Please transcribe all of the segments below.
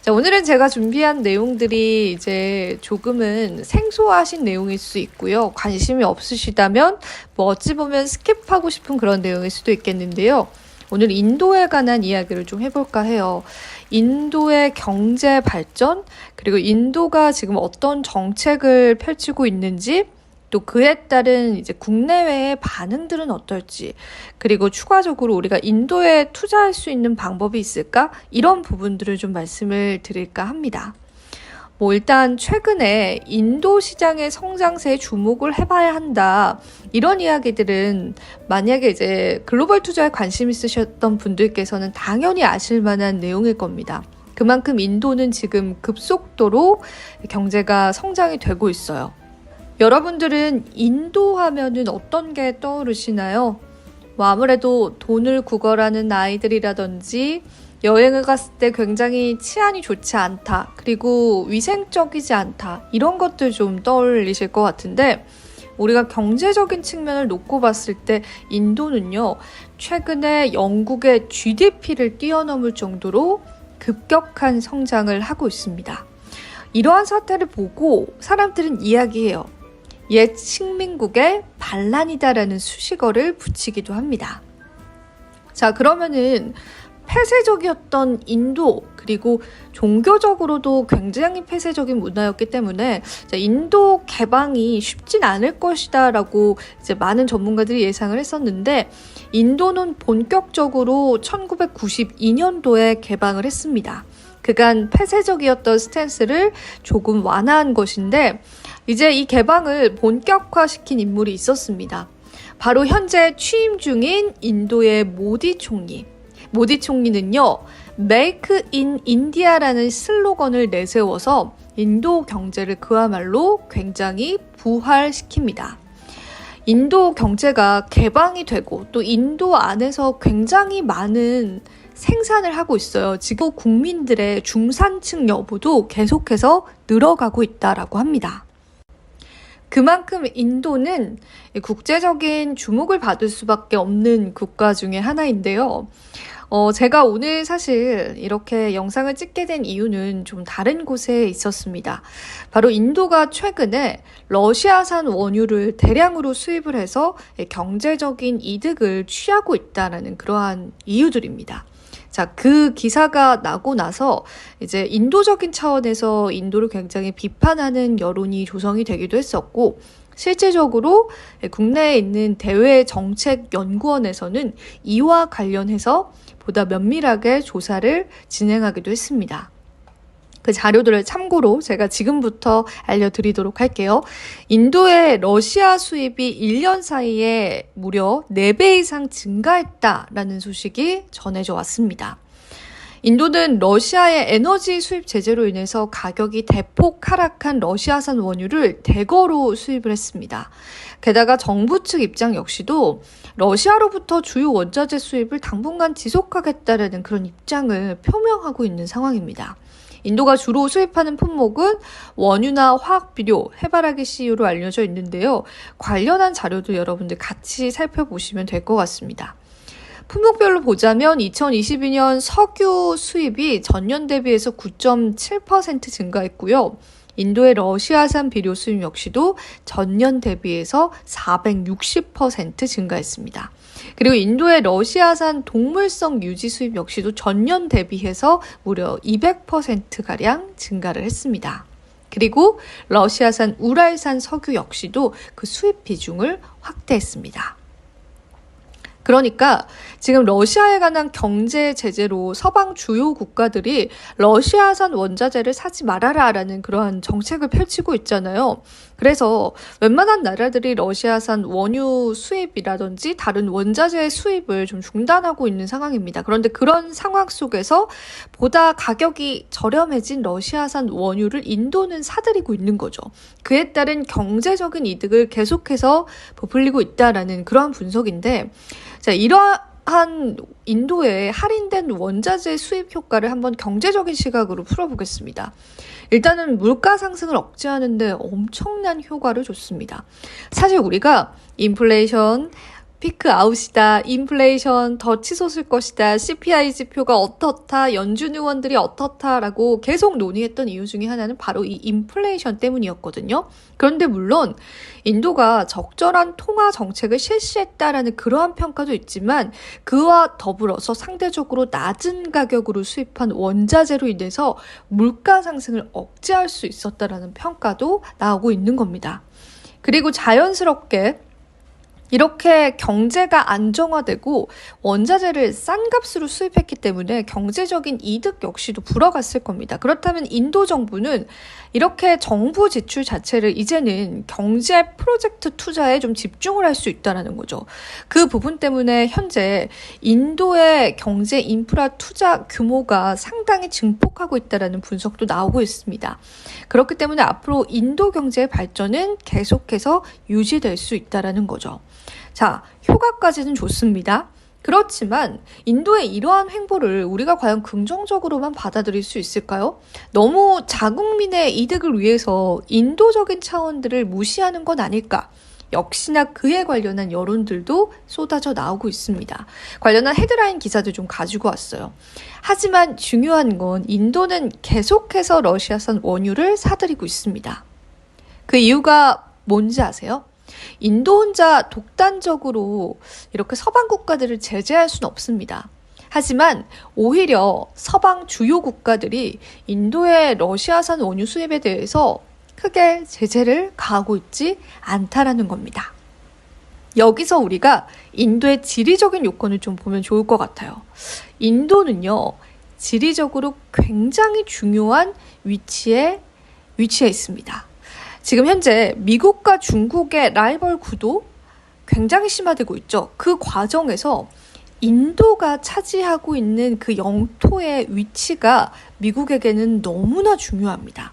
자, 오늘은 제가 준비한 내용들이 이제 조금은 생소하신 내용일 수 있고요. 관심이 없으시다면 뭐 어찌 보면 스킵하고 싶은 그런 내용일 수도 있겠는데요. 오늘 인도에 관한 이야기를 좀 해볼까 해요. 인도의 경제 발전, 그리고 인도가 지금 어떤 정책을 펼치고 있는지, 또 그에 따른 이제 국내외의 반응들은 어떨지, 그리고 추가적으로 우리가 인도에 투자할 수 있는 방법이 있을까? 이런 부분들을 좀 말씀을 드릴까 합니다. 일단 최근에 인도 시장의 성장세에 주목을 해봐야 한다. 이런 이야기들은 만약에 이제 글로벌 투자에 관심 있으셨던 분들께서는 당연히 아실 만한 내용일 겁니다. 그만큼 인도는 지금 급속도로 경제가 성장이 되고 있어요. 여러분들은 인도 하면은 어떤 게 떠오르시나요? 아무래도 돈을 구걸하는 아이들이라든지 여행을 갔을 때 굉장히 치안이 좋지 않다, 그리고 위생적이지 않다, 이런 것들 좀 떠올리실 것 같은데, 우리가 경제적인 측면을 놓고 봤을 때 인도는요, 최근에 영국의 GDP를 뛰어넘을 정도로 급격한 성장을 하고 있습니다. 이러한 사태를 보고 사람들은 이야기해요. 옛 식민국의 반란이다라는 수식어를 붙이기도 합니다. 자, 그러면은 폐쇄적이었던 인도, 그리고 종교적으로도 굉장히 폐쇄적인 문화였기 때문에 인도 개방이 쉽진 않을 것이다 라고 이제 많은 전문가들이 예상을 했었는데, 인도는 본격적으로 1992년도에 개방을 했습니다. 그간 폐쇄적이었던 스탠스를 조금 완화한 것인데, 이제 이 개방을 본격화시킨 인물이 있었습니다. 바로 현재 취임 중인 인도의 모디 총리. 모디 총리는요, Make in India라는 슬로건을 내세워서 인도 경제를 그야말로 굉장히 부활시킵니다. 인도 경제가 개방이 되고 또 인도 안에서 굉장히 많은 생산을 하고 있어요. 지금 국민들의 중산층 여부도 계속해서 늘어가고 있다라고 합니다. 그만큼 인도는 국제적인 주목을 받을 수밖에 없는 국가 중에 하나인데요. 제가 오늘 사실 이렇게 영상을 찍게 된 이유는 좀 다른 곳에 있었습니다. 바로 인도가 최근에 러시아산 원유를 대량으로 수입을 해서 경제적인 이득을 취하고 있다는 그러한 이유들입니다. 자, 그 기사가 나고 나서 이제 인도적인 차원에서 인도를 굉장히 비판하는 여론이 조성이 되기도 했었고, 실제적으로 국내에 있는 대외정책연구원에서는 이와 관련해서 보다 면밀하게 조사를 진행하기도 했습니다. 그 자료들을 참고로 제가 지금부터 알려드리도록 할게요. 인도의 러시아 수입이 1년 사이에 무려 4배 이상 증가했다라는 소식이 전해져 왔습니다. 인도는 러시아의 에너지 수입 제재로 인해서 가격이 대폭 하락한 러시아산 원유를 대거로 수입을 했습니다. 게다가 정부 측 입장 역시도 러시아로부터 주요 원자재 수입을 당분간 지속하겠다라는 그런 입장을 표명하고 있는 상황입니다. 인도가 주로 수입하는 품목은 원유나 화학비료, 해바라기 씨유로 알려져 있는데요. 관련한 자료도 여러분들 같이 살펴보시면 될 것 같습니다. 품목별로 보자면 2022년 석유 수입이 전년 대비해서 9.7% 증가했고요. 인도의 러시아산 비료 수입 역시도 전년 대비해서 460% 증가했습니다. 그리고 인도의 러시아산 동물성 유지 수입 역시도 전년 대비해서 무려 200%가량 증가를 했습니다. 그리고 러시아산 우랄산 석유 역시도 그 수입 비중을 확대했습니다. 그러니까 지금 러시아에 관한 경제 제재로 서방 주요 국가들이 러시아산 원자재를 사지 말아라라는 그러한 정책을 펼치고 있잖아요. 그래서 웬만한 나라들이 러시아산 원유 수입이라든지 다른 원자재 수입을 좀 중단하고 있는 상황입니다. 그런데 그런 상황 속에서 보다 가격이 저렴해진 러시아산 원유를 인도는 사들이고 있는 거죠. 그에 따른 경제적인 이득을 계속해서 부풀리고 있다라는 그러한 분석인데, 자, 이러한 인도의 할인된 원자재 수입 효과를 한번 경제적인 시각으로 풀어보겠습니다. 일단은 물가 상승을 억제하는 데 엄청난 효과를 줬습니다. 사실 우리가 인플레이션, 피크 아웃이다, 인플레이션 더 치솟을 것이다, CPI 지표가 어떻다, 연준 의원들이 어떻다라고 계속 논의했던 이유 중에 하나는 바로 이 인플레이션 때문이었거든요. 그런데 물론 인도가 적절한 통화 정책을 실시했다라는 그러한 평가도 있지만 그와 더불어서 상대적으로 낮은 가격으로 수입한 원자재로 인해서 물가 상승을 억제할 수 있었다라는 평가도 나오고 있는 겁니다. 그리고 자연스럽게 이렇게 경제가 안정화되고 원자재를 싼 값으로 수입했기 때문에 경제적인 이득 역시도 불어갔을 겁니다. 그렇다면 인도 정부는 이렇게 정부 지출 자체를 이제는 경제 프로젝트 투자에 좀 집중을 할 수 있다는 거죠. 그 부분 때문에 현재 인도의 경제 인프라 투자 규모가 상당히 증폭하고 있다는 분석도 나오고 있습니다. 그렇기 때문에 앞으로 인도 경제의 발전은 계속해서 유지될 수 있다는 거죠. 자, 효과까지는 좋습니다. 그렇지만 인도의 이러한 행보를 우리가 과연 긍정적으로만 받아들일 수 있을까요? 너무 자국민의 이득을 위해서 인도적인 차원들을 무시하는 건 아닐까? 역시나 그에 관련한 여론들도 쏟아져 나오고 있습니다. 관련한 헤드라인 기사도 좀 가지고 왔어요. 하지만 중요한 건 인도는 계속해서 러시아산 원유를 사들이고 있습니다. 그 이유가 뭔지 아세요? 인도 혼자 독단적으로 이렇게 서방 국가들을 제재할 수는 없습니다. 하지만 오히려 서방 주요 국가들이 인도의 러시아산 원유 수입에 대해서 크게 제재를 가하고 있지 않다라는 겁니다. 여기서 우리가 인도의 지리적인 요건을 좀 보면 좋을 것 같아요. 인도는요, 지리적으로 굉장히 중요한 위치에 있습니다. 지금 현재 미국과 중국의 라이벌 구도 굉장히 심화되고 있죠. 그 과정에서 인도가 차지하고 있는 그 영토의 위치가 미국에게는 너무나 중요합니다.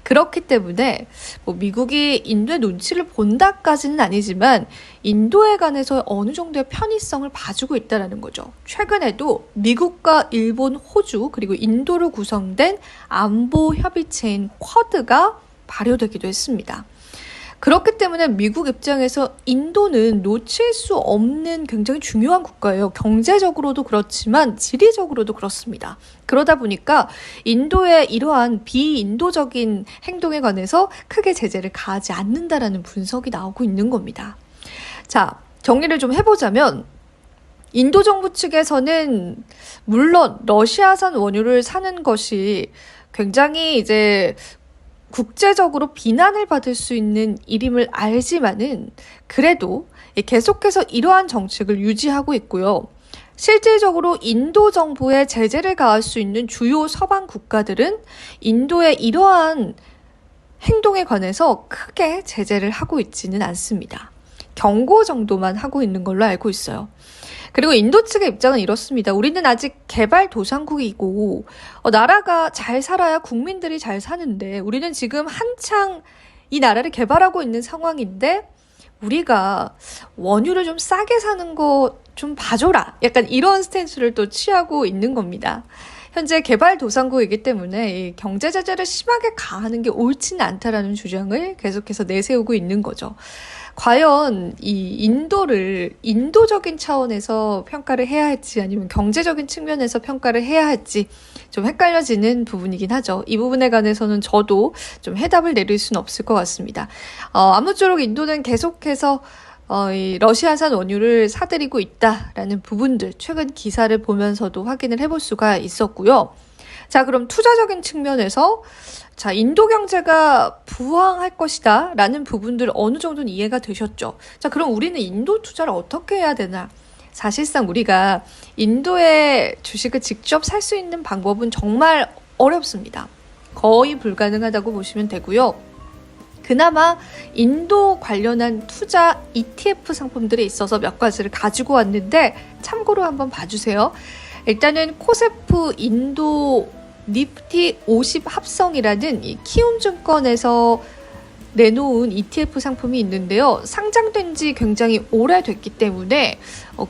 그렇기 때문에 미국이 인도의 눈치를 본다까지는 아니지만 인도에 관해서 어느 정도의 편의성을 봐주고 있다는 거죠. 최근에도 미국과 일본, 호주 그리고 인도로 구성된 안보 협의체인 쿼드가 발효되기도 했습니다. 그렇기 때문에 미국 입장에서 인도는 놓칠 수 없는 굉장히 중요한 국가예요. 경제적으로도 그렇지만 지리적으로도 그렇습니다. 그러다 보니까 인도의 이러한 비인도적인 행동에 관해서 크게 제재를 가하지 않는다라는 분석이 나오고 있는 겁니다. 자, 정리를 좀 해보자면 인도 정부 측에서는 물론 러시아산 원유를 사는 것이 굉장히 이제 국제적으로 비난을 받을 수 있는 일임을 알지만은 그래도 계속해서 이러한 정책을 유지하고 있고요. 실질적으로 인도 정부에 제재를 가할 수 있는 주요 서방 국가들은 인도의 이러한 행동에 관해서 크게 제재를 하고 있지는 않습니다. 경고 정도만 하고 있는 걸로 알고 있어요. 그리고 인도 측의 입장은 이렇습니다. 우리는 아직 개발도상국이고 나라가 잘 살아야 국민들이 잘 사는데 우리는 지금 한창 이 나라를 개발하고 있는 상황인데 우리가 원유를 좀 싸게 사는 거 좀 봐줘라. 약간 이런 스탠스를 또 취하고 있는 겁니다. 현재 개발도상국이기 때문에 이 경제 제재를 심하게 가하는 게 옳지는 않다라는 주장을 계속해서 내세우고 있는 거죠. 과연 이 인도를 인도적인 차원에서 평가를 해야 할지 아니면 경제적인 측면에서 평가를 해야 할지 좀 헷갈려지는 부분이긴 하죠. 이 부분에 관해서는 저도 좀 해답을 내릴 수는 없을 것 같습니다. 아무쪼록 인도는 계속해서 이 러시아산 원유를 사들이고 있다라는 부분들 최근 기사를 보면서도 확인을 해볼 수가 있었고요. 자, 그럼 투자적인 측면에서 자, 인도 경제가 부황할 것이다 라는 부분들 어느 정도는 이해가 되셨죠? 자, 그럼 우리는 인도 투자를 어떻게 해야 되나? 사실상 우리가 인도의 주식을 직접 살 수 있는 방법은 정말 어렵습니다. 거의 불가능하다고 보시면 되고요. 그나마 인도 관련한 투자 ETF 상품들이 있어서 몇 가지를 가지고 왔는데 참고로 한번 봐주세요. 일단은 코세프 인도 니프티 50 합성이라는 이 키움증권에서 내놓은 ETF 상품이 있는데요. 상장된 지 굉장히 오래됐기 때문에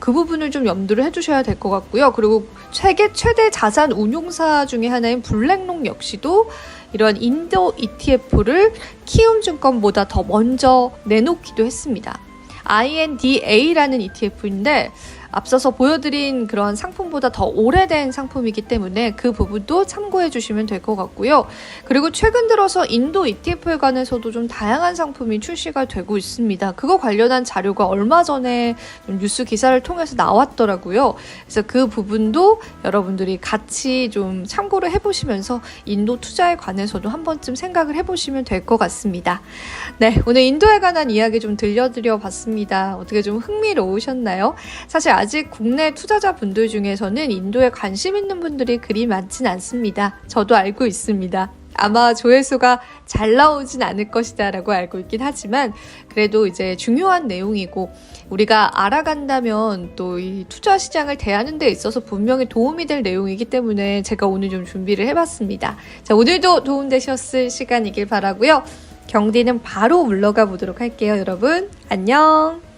그 부분을 좀 염두를 해주셔야 될 것 같고요. 그리고 세계 최대 자산 운용사 중에 하나인 블랙록 역시도 이러한 인도 ETF를 키움증권보다 더 먼저 내놓기도 했습니다. INDA라는 ETF인데 앞서서 보여드린 그런 상품보다 더 오래된 상품이기 때문에 그 부분도 참고해 주시면 될 것 같고요. 그리고 최근 들어서 인도 ETF에 관해서도 좀 다양한 상품이 출시가 되고 있습니다. 그거 관련한 자료가 얼마 전에 좀 뉴스 기사를 통해서 나왔더라고요. 그래서 그 부분도 여러분들이 같이 좀 참고를 해보시면서 인도 투자에 관해서도 한 번쯤 생각을 해보시면 될 것 같습니다. 네, 오늘 인도에 관한 이야기 좀 들려드려 봤습니다. 어떻게 좀 흥미로우셨나요? 사실 아직 국내 투자자분들 중에서는 인도에 관심 있는 분들이 그리 많진 않습니다. 저도 알고 있습니다. 아마 조회수가 잘 나오진 않을 것이다 라고 알고 있긴 하지만 그래도 이제 중요한 내용이고 우리가 알아간다면 또 이 투자 시장을 대하는 데 있어서 분명히 도움이 될 내용이기 때문에 제가 오늘 좀 준비를 해봤습니다. 자, 오늘도 도움되셨을 시간이길 바라고요. 경디는 바로 물러가 보도록 할게요. 여러분 안녕.